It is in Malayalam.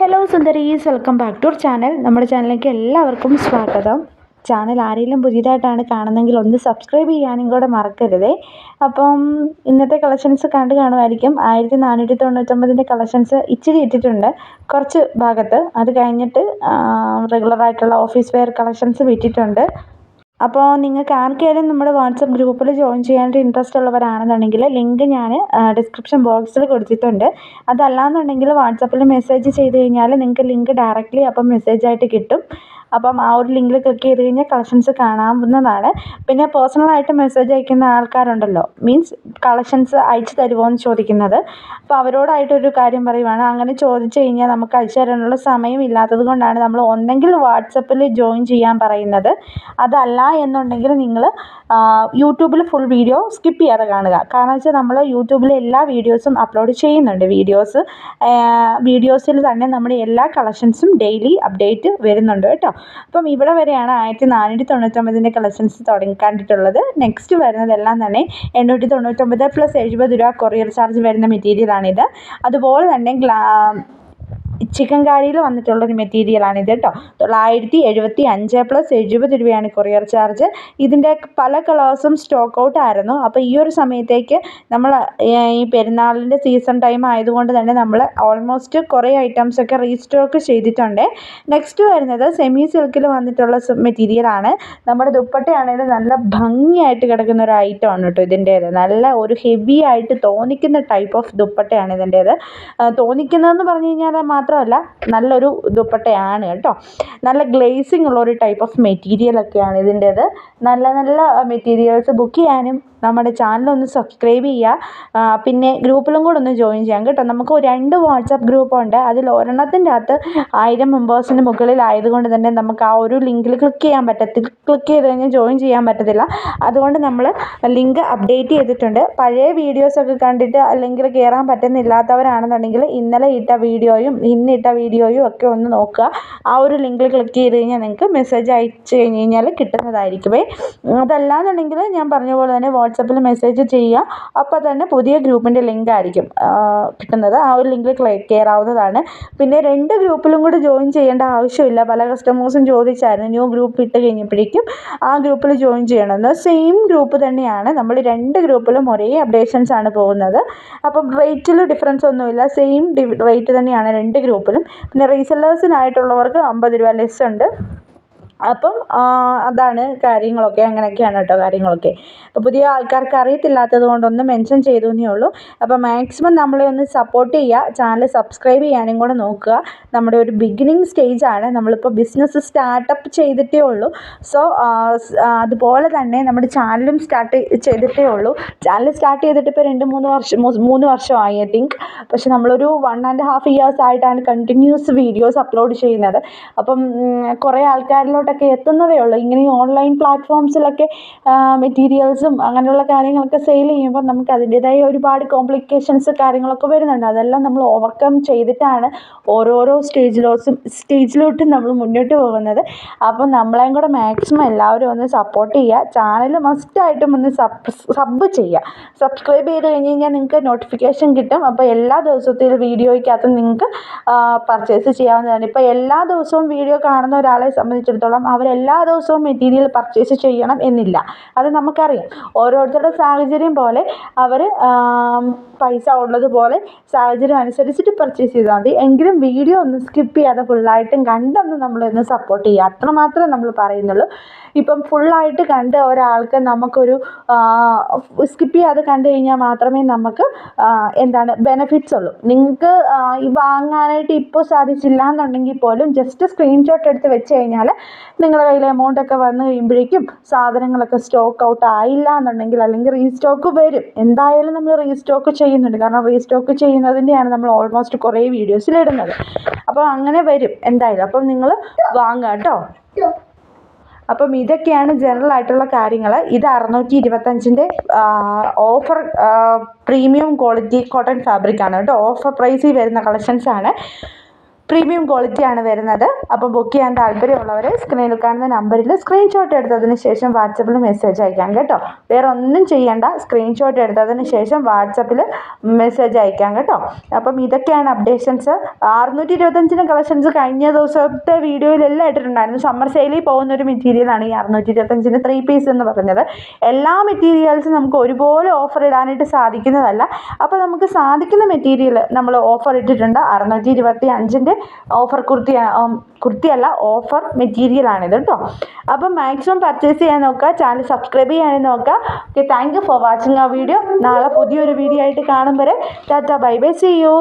ഹലോ സുന്ദരീസ്, welcome back to our channel. നമ്മുടെ ചാനലിലേക്ക് എല്ലാവർക്കും സ്വാഗതം. ചാനൽ ആരെങ്കിലും പുതിയതായിട്ടാണ് കാണുന്നതെങ്കിൽ ഒന്ന് സബ്സ്ക്രൈബ് ചെയ്യാനും കൂടെ മറക്കരുതേ. അപ്പം ഇന്നത്തെ കളക്ഷൻസ് കണ്ടു കാണുമായിരിക്കും. 1499 കളക്ഷൻസ് ഇച്ചിരി ഇട്ടിട്ടുണ്ട് കുറച്ച് ഭാഗത്ത്. അത് കഴിഞ്ഞിട്ട് റെഗുലറായിട്ടുള്ള ഓഫീസ് വെയർ കളക്ഷൻസ് വിട്ടിട്ടുണ്ട്. അപ്പോൾ നിങ്ങൾക്ക് ആർക്കെങ്കിലും നമ്മുടെ വാട്സപ്പ് ഗ്രൂപ്പിൽ ജോയിൻ ചെയ്യാനായിട്ട് ഇൻട്രസ്റ്റ് ഉള്ളവരാണെന്നുണ്ടെങ്കിൽ ലിങ്ക് ഞാൻ ഡിസ്ക്രിപ്ഷൻ ബോക്സിൽ കൊടുത്തിട്ടുണ്ട്. അതല്ലാന്നുണ്ടെങ്കിൽ വാട്സപ്പിൽ മെസ്സേജ് ചെയ്ത് കഴിഞ്ഞാൽ നിങ്ങൾക്ക് ലിങ്ക് ഡയറക്റ്റ്ലി അപ്പം മെസ്സേജായിട്ട് കിട്ടും. അപ്പം ആ ഒരു ലിങ്കിൽ ക്ലിക്ക് ചെയ്ത് കഴിഞ്ഞാൽ കളക്ഷൻസ് കാണാവുന്നതാണ്. പിന്നെ പേഴ്സണലായിട്ട് മെസ്സേജ് അയക്കുന്ന ആൾക്കാരുണ്ടല്ലോ, മീൻസ് കളക്ഷൻസ് അയച്ചു തരുമോ എന്ന് ചോദിക്കുന്നത്. അപ്പോൾ അവരോടായിട്ടൊരു കാര്യം പറയുവാണ്, അങ്ങനെ ചോദിച്ചു കഴിഞ്ഞാൽ നമുക്ക് അയച്ചു തരാനുള്ള സമയം ഇല്ലാത്തത് കൊണ്ടാണ് നമ്മൾ ഒന്നെങ്കിൽ വാട്സപ്പിൽ ജോയിൻ ചെയ്യാൻ പറയുന്നത്. അതല്ല എന്നുണ്ടെങ്കിൽ നിങ്ങൾ യൂട്യൂബിൽ ഫുൾ വീഡിയോ സ്കിപ്പ് ചെയ്യാതെ കാണുക. കാരണം വെച്ചാൽ നമ്മൾ യൂട്യൂബിൽ എല്ലാ വീഡിയോസും അപ്ലോഡ് ചെയ്യുന്നുണ്ട്. വീഡിയോസിൽ തന്നെ നമ്മുടെ എല്ലാ കളക്ഷൻസും ഡെയിലി അപ്ഡേറ്റ് വരുന്നുണ്ട് കേട്ടോ. അപ്പം ഇവിടെ വരെയാണ് 1499 കളക്ഷൻസ് കണ്ടിട്ടുള്ളത്. നെക്സ്റ്റ് വരുന്നതെല്ലാം തന്നെ 899 പ്ലസ് 70 രൂപ കൊറിയർ ചാർജ് വരുന്ന മെറ്റീരിയലാണിത്. അതുപോലെ തന്നെ ചിക്കൻ കാരിയിൽ വന്നിട്ടുള്ളൊരു മെറ്റീരിയലാണിത് കേട്ടോ. 975 പ്ലസ് 70 രൂപയാണ് കൊറിയർ ചാർജ്. ഇതിൻ്റെ പല കളേഴ്സും സ്റ്റോക്ക് ഔട്ട് ആയിരുന്നു. അപ്പോൾ ഈ ഒരു സമയത്തേക്ക് നമ്മൾ ഈ പെരുന്നാളിൻ്റെ സീസൺ ടൈം ആയതുകൊണ്ട് തന്നെ നമ്മൾ ഓൾമോസ്റ്റ് കുറേ ഐറ്റംസൊക്കെ റീസ്റ്റോക്ക് ചെയ്തിട്ടുണ്ട്. നെക്സ്റ്റ് വരുന്നത് സെമി സിൽക്കിൽ വന്നിട്ടുള്ള മെറ്റീരിയലാണ്. നമ്മുടെ ദുപ്പട്ടയാണെങ്കിൽ നല്ല ഭംഗിയായിട്ട് കിടക്കുന്ന ഒരു ഐറ്റമാണ് കേട്ടോ ഇതിൻ്റേത്. നല്ല ഒരു ഹെവി ആയിട്ട് തോന്നിക്കുന്ന ടൈപ്പ് ഓഫ് ദുപ്പട്ടയാണ് ഇതിൻ്റേത്. തോന്നിക്കുന്നതെന്ന് പറഞ്ഞു കഴിഞ്ഞാൽ മാത്രമല്ല, നല്ലൊരു ദുപ്പട്ടയാണ് കേട്ടോ. നല്ല ഗ്ലേസിങ് ഉള്ളൊരു ടൈപ്പ് ഓഫ് മെറ്റീരിയലൊക്കെയാണ് ഇതിൻ്റേത്. നല്ല നല്ല മെറ്റീരിയൽസ് ബുക്ക് ചെയ്യാനും നമ്മുടെ ചാനലൊന്ന് സബ്സ്ക്രൈബ് ചെയ്യുക. പിന്നെ ഗ്രൂപ്പിലും കൂടെ ഒന്ന് ജോയിൻ ചെയ്യാം കേട്ടോ. നമുക്ക് 2 വാട്സപ്പ് ഗ്രൂപ്പുണ്ട്. അതിൽ ഒരെണ്ണത്തിൻ്റെ അകത്ത് 1000 മെമ്പേഴ്സിന് മുകളിലായതുകൊണ്ട് തന്നെ നമുക്ക് ആ ഒരു ലിങ്കിൽ ക്ലിക്ക് ചെയ്ത് കഴിഞ്ഞാൽ ജോയിൻ ചെയ്യാൻ പറ്റത്തില്ല. അതുകൊണ്ട് നമ്മൾ ലിങ്ക് അപ്ഡേറ്റ് ചെയ്തിട്ടുണ്ട്. പഴയ വീഡിയോസൊക്കെ കണ്ടിട്ട് അല്ലെങ്കിൽ കയറാൻ പറ്റുന്നില്ലാത്തവരാണെന്നുണ്ടെങ്കിൽ ഇന്നലെ ഇട്ട വീഡിയോയും ഇന്നിട്ട വീഡിയോയും ഒക്കെ ഒന്ന് നോക്കുക. ആ ഒരു ലിങ്കിൽ ക്ലിക്ക് ചെയ്ത് കഴിഞ്ഞാൽ നിങ്ങൾക്ക് മെസ്സേജ് അയച്ചു കഴിഞ്ഞ് കഴിഞ്ഞാൽ കിട്ടുന്നതായിരിക്കുമേ. അതല്ലാന്നുണ്ടെങ്കിൽ ഞാൻ പറഞ്ഞ പോലെ തന്നെ വാട്സപ്പിൽ മെസ്സേജ് ചെയ്യുക. അപ്പോൾ തന്നെ പുതിയ ഗ്രൂപ്പിൻ്റെ ലിങ്ക് ആയിരിക്കും കിട്ടുന്നത്. ആ ഒരു ലിങ്കിൽ കയറാവുന്നതാണ്. പിന്നെ 2 ഗ്രൂപ്പിലും കൂടി ജോയിൻ ചെയ്യേണ്ട ആവശ്യമില്ല. പല കസ്റ്റമേഴ്സും ചോദിച്ചായിരുന്നു ന്യൂ ഗ്രൂപ്പ് ഇട്ട് കഴിഞ്ഞപ്പോഴേക്കും ആ ഗ്രൂപ്പിൽ ജോയിൻ ചെയ്യണമെന്ന്. സെയിം ഗ്രൂപ്പ് തന്നെയാണ്. നമ്മൾ 2 ഗ്രൂപ്പിലും ഒരേ അപ്ഡേഷൻസ് ആണ് പോകുന്നത്. അപ്പം റേറ്റിൽ ഡിഫറൻസ് ഒന്നുമില്ല. സെയിം റേറ്റ് തന്നെയാണ് 2 ഗ്രൂപ്പിലും. പിന്നെ റീസെല്ലേഴ്സിനായിട്ടുള്ളവർക്ക് 50 രൂപ ലെസ് ഉണ്ട്. അപ്പം അതാണ് കാര്യങ്ങളൊക്കെ. അങ്ങനെയൊക്കെയാണ് കേട്ടോ കാര്യങ്ങളൊക്കെ. അപ്പോൾ പുതിയ ആൾക്കാർക്ക് അറിയത്തില്ലാത്തത് കൊണ്ടൊന്ന് മെൻഷൻ ചെയ്തു എന്നേ ഉള്ളൂ. അപ്പോൾ മാക്സിമം നമ്മളെ ഒന്ന് സപ്പോർട്ട് ചെയ്യുക. ചാനൽ സബ്സ്ക്രൈബ് ചെയ്യാനും കൂടെ നോക്കുക. നമ്മുടെ ഒരു ബിഗിനിങ് സ്റ്റേജാണ്. നമ്മളിപ്പോൾ ബിസിനസ് സ്റ്റാർട്ടപ്പ് ചെയ്തിട്ടേ ഉള്ളൂ. സോ അതുപോലെ തന്നെ നമ്മുടെ ചാനലും സ്റ്റാർട്ട് ചെയ്തിട്ടേ ഉള്ളൂ. ചാനൽ സ്റ്റാർട്ട് ചെയ്തിട്ട് ഇപ്പോൾ 3 വർഷമായി ഐ തിങ്ക്. പക്ഷെ നമ്മളൊരു 1.5 years ആയിട്ടാണ് കണ്ടിന്യൂസ് വീഡിയോസ് അപ്ലോഡ് ചെയ്യുന്നത്. അപ്പം കുറേ ആൾക്കാരിലോട്ടൊക്കെ എത്തുന്നതേ ഉള്ളൂ. ഇങ്ങനെ ഓൺലൈൻ പ്ലാറ്റ്ഫോംസിലൊക്കെ മെറ്റീരിയൽസും അങ്ങനെയുള്ള കാര്യങ്ങളൊക്കെ സെയിൽ ചെയ്യുമ്പോൾ നമുക്ക് അതിൻ്റേതായ ഒരുപാട് കോംപ്ലിക്കേഷൻസ് കാര്യങ്ങളൊക്കെ വരുന്നുണ്ട്. അതെല്ലാം നമ്മൾ ഓവർകം ചെയ്തിട്ടാണ് ഓരോരോ സ്റ്റേജിലോട്ടും നമ്മൾ മുന്നോട്ട് പോകുന്നത്. അപ്പം നമ്മളെയും കൂടെ മാക്സിമം എല്ലാവരും ഒന്ന് സപ്പോർട്ട് ചെയ്യുക. ചാനൽ മസ്റ്റായിട്ടും ഒന്ന് സബ് ചെയ്യുക. സബ്സ്ക്രൈബ് ചെയ്ത് കഴിഞ്ഞ് കഴിഞ്ഞാൽ നിങ്ങൾക്ക് നോട്ടിഫിക്കേഷൻ കിട്ടും. അപ്പോൾ എല്ലാ ദിവസത്തെ വീഡിയോയ്ക്കകത്തും നിങ്ങൾക്ക് പർച്ചേസ് ചെയ്യാവുന്നതാണ്. ഇപ്പോൾ എല്ലാ ദിവസവും വീഡിയോ കാണുന്ന ഒരാളെ സംബന്ധിച്ചിടത്തോളം അവരെല്ലാ ദിവസവും മെറ്റീരിയൽ പർച്ചേസ് ചെയ്യണം എന്നില്ല. അത് നമുക്കറിയാം. ഓരോരുത്തരുടെ സാഹചര്യം പോലെ അവർ പൈസ ഉള്ളതുപോലെ സാഹചര്യം അനുസരിച്ചിട്ട് പർച്ചേസ് ചെയ്താൽ മതി. എങ്കിലും വീഡിയോ ഒന്ന് സ്കിപ്പ് ചെയ്യാതെ ഫുള്ളായിട്ടും കണ്ടൊന്ന് നമ്മളൊന്ന് സപ്പോർട്ട് ചെയ്യുക. അത്രമാത്രം നമ്മൾ പറയുന്നുള്ളൂ. ഇപ്പം ഫുള്ളായിട്ട് കണ്ട് ഒരാൾക്ക് നമുക്കൊരു സ്കിപ്പ് ചെയ്യാതെ കണ്ടു കഴിഞ്ഞാൽ മാത്രമേ നമുക്ക് ബെനിഫിറ്റ്സ് ഉള്ളൂ. നിങ്ങൾക്ക് വാങ്ങാനായിട്ട് ഇപ്പോൾ സാധിച്ചില്ല എന്നുണ്ടെങ്കിൽ പോലും ജസ്റ്റ് സ്ക്രീൻഷോട്ട് എടുത്ത് വെച്ച് കഴിഞ്ഞാൽ നിങ്ങളുടെ കയ്യിൽ എമൗണ്ടൊക്കെ വന്നു കഴിയുമ്പോഴേക്കും സാധനങ്ങളൊക്കെ സ്റ്റോക്ക് ഔട്ട് ആയില്ല എന്നുണ്ടെങ്കിൽ, അല്ലെങ്കിൽ റീസ്റ്റോക്ക് വരും. എന്തായാലും നമ്മൾ റീസ്റ്റോക്ക് ചെയ്യുന്നുണ്ട്. കാരണം റീസ്റ്റോക്ക് ചെയ്യുന്നതിൻ്റെയാണ് നമ്മൾ ഓൾമോസ്റ്റ് കുറേ വീഡിയോസിലിടുന്നത്. അപ്പോൾ അങ്ങനെ വരും എന്തായാലും. അപ്പം നിങ്ങൾ വാങ്ങുക കേട്ടോ. അപ്പം ഇതൊക്കെയാണ് ജനറൽ ആയിട്ടുള്ള കാര്യങ്ങൾ. ഇത് 625 offer premium quality cotton fabric ആണ് കേട്ടോ. ഓഫർ പ്രൈസിൽ വരുന്ന കളക്ഷൻസാണ്. പ്രീമിയം ക്വാളിറ്റിയാണ് വരുന്നത്. അപ്പോൾ ബുക്ക് ചെയ്യാൻ താല്പര്യമുള്ളവർ സ്ക്രീനിൽ കാണുന്ന നമ്പറിൽ സ്ക്രീൻഷോട്ട് എടുത്തതിന് ശേഷം വാട്സപ്പിൽ മെസ്സേജ് അയക്കാം കേട്ടോ. വേറെ ഒന്നും ചെയ്യേണ്ട, സ്ക്രീൻഷോട്ട് എടുത്തതിന് ശേഷം വാട്സപ്പിൽ മെസ്സേജ് അയക്കാം കേട്ടോ. അപ്പം ഇതൊക്കെയാണ് അപ്ഡേഷൻസ്. 625 കളക്ഷൻസ് കഴിഞ്ഞ ദിവസത്തെ വീഡിയോയിലെല്ലാം ഇട്ടിട്ടുണ്ടായിരുന്നു. സമ്മർ സെയിലിൽ പോകുന്നൊരു മെറ്റീരിയലാണ് ഈ 625 3 പീസ് എന്ന് പറഞ്ഞത്. എല്ലാ മെറ്റീരിയൽസും നമുക്ക് ഒരുപോലെ ഓഫർ ഇടാനായിട്ട് സാധിക്കുന്നതല്ല. അപ്പോൾ നമുക്ക് സാധിക്കുന്ന മെറ്റീരിയൽ നമ്മൾ ഓഫർ ഇട്ടിട്ടുണ്ട്. 625 ഓഫർ കുർത്തിയല്ല, ഓഫർ മെറ്റീരിയലാണിത് കേട്ടോ. അപ്പം മാക്സിമം പർച്ചേസ് ചെയ്യാൻ നോക്കുക, ചാനൽ സബ്സ്ക്രൈബ് ചെയ്യാൻ നോക്കുക. Okay, thank you for watching ആ വീഡിയോ. നാളെ പുതിയൊരു വീഡിയോ ആയിട്ട് കാണും വരെ ടാറ്റ, ബൈ ബൈ, സീ യു.